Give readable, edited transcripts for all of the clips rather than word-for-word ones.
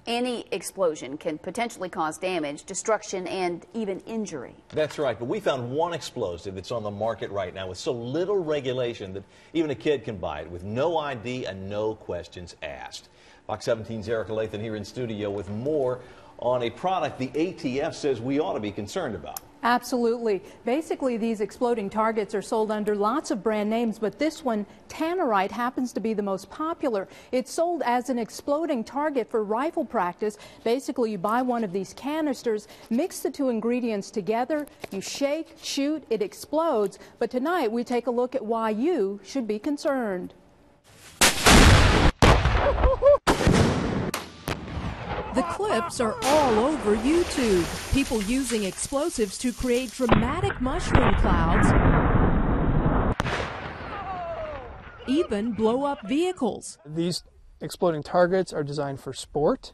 Any explosion can potentially cause damage, destruction, and even injury. That's right, but we found one explosive that's on the market right now with so little regulation that even a kid can buy it with no ID and no questions asked. Fox 17's Erica Lathan here in studio with more on a product the ATF says we ought to be concerned about. Absolutely. Basically, these exploding targets are sold under lots of brand names, but this one, Tannerite, happens to be the most popular. It's sold as an exploding target for rifle practice. Basically, you buy one of these canisters, mix the two ingredients together, you shake, shoot, it explodes. But tonight, we take a look at why you should be concerned. The clips are all over YouTube. People using explosives to create dramatic mushroom clouds, even blow up vehicles. These exploding targets are designed for sport,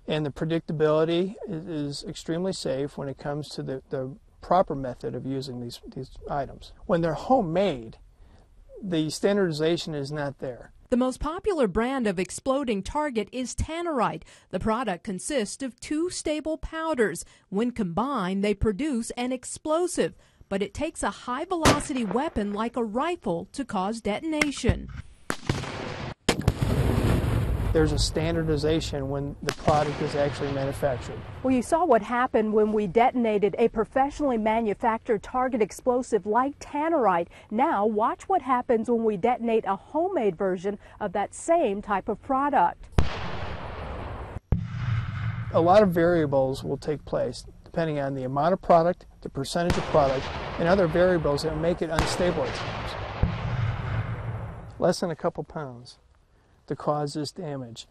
and the predictability is extremely safe when it comes to the proper method of using these items. When they're homemade, the standardization is not there. The most popular brand of exploding target is Tannerite. The product consists of two stable powders. When combined, they produce an explosive, but it takes a high-velocity weapon like a rifle to cause detonation. There's a standardization when the product is actually manufactured. Well, you saw what happened when we detonated a professionally manufactured target explosive like Tannerite. Now, watch what happens when we detonate a homemade version of that same type of product. A lot of variables will take place depending on the amount of product, the percentage of product, and other variables that make it unstable at times. Less than a couple pounds to cause this damage.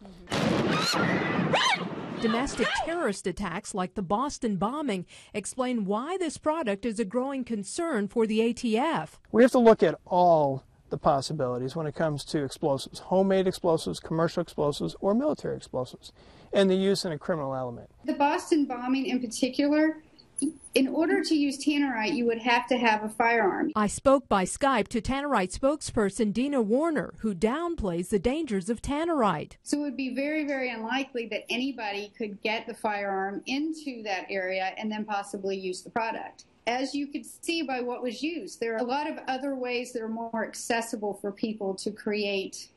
Domestic terrorist attacks like the Boston bombing explain why this product is a growing concern for the ATF. We have to look at all the possibilities when it comes to explosives, homemade explosives, commercial explosives, or military explosives, and the use in a criminal element. The Boston bombing in particular, in order to use Tannerite, you would have to have a firearm. I spoke by Skype to Tannerite spokesperson Dina Warner, who downplays the dangers of Tannerite. So it would be very, very unlikely that anybody could get the firearm into that area and then possibly use the product. As you could see by what was used, there are a lot of other ways that are more accessible for people to create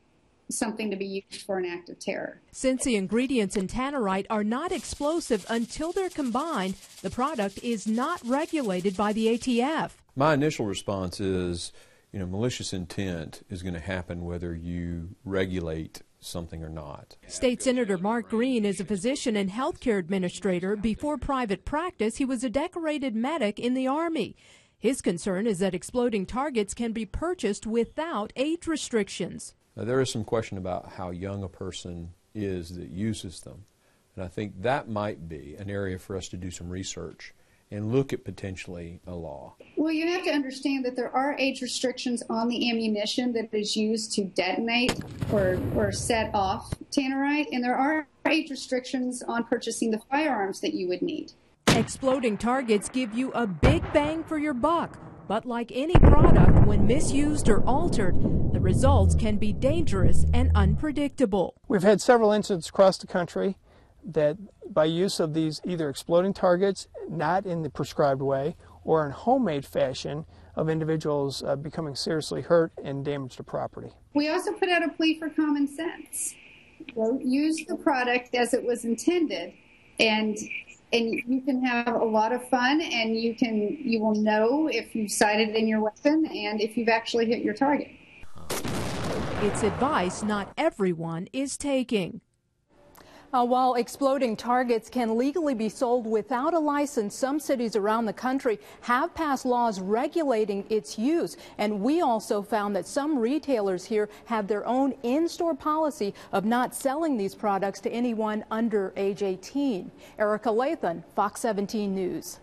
something to be used for an act of terror. Since the ingredients in Tannerite are not explosive until they're combined, the product is not regulated by the ATF. My initial response is, malicious intent is going to happen whether you regulate something or not. State Senator Mark Green is a physician and healthcare administrator. Before private practice, he was a decorated medic in the Army. His concern is that exploding targets can be purchased without age restrictions. Now, there is some question about how young a person is that uses them, and I think that might be an area for us to do some research and look at potentially a law. Well, you have to understand that there are age restrictions on the ammunition that is used to detonate or set off Tannerite, and there are age restrictions on purchasing the firearms that you would need. Exploding targets give you a big bang for your buck. But like any product, when misused or altered, the results can be dangerous and unpredictable. We've had several incidents across the country that by use of these either exploding targets, not in the prescribed way, or in homemade fashion, of individuals becoming seriously hurt and damage to property. We also put out a plea for common sense. Use the product as it was intended, and you can have a lot of fun, and you will know if you've sighted in your weapon and if you've actually hit your target. It's advice not everyone is taking. While exploding targets can legally be sold without a license, some cities around the country have passed laws regulating its use. And we also found that some retailers here have their own in-store policy of not selling these products to anyone under age 18. Erica Lathan, Fox 17 News.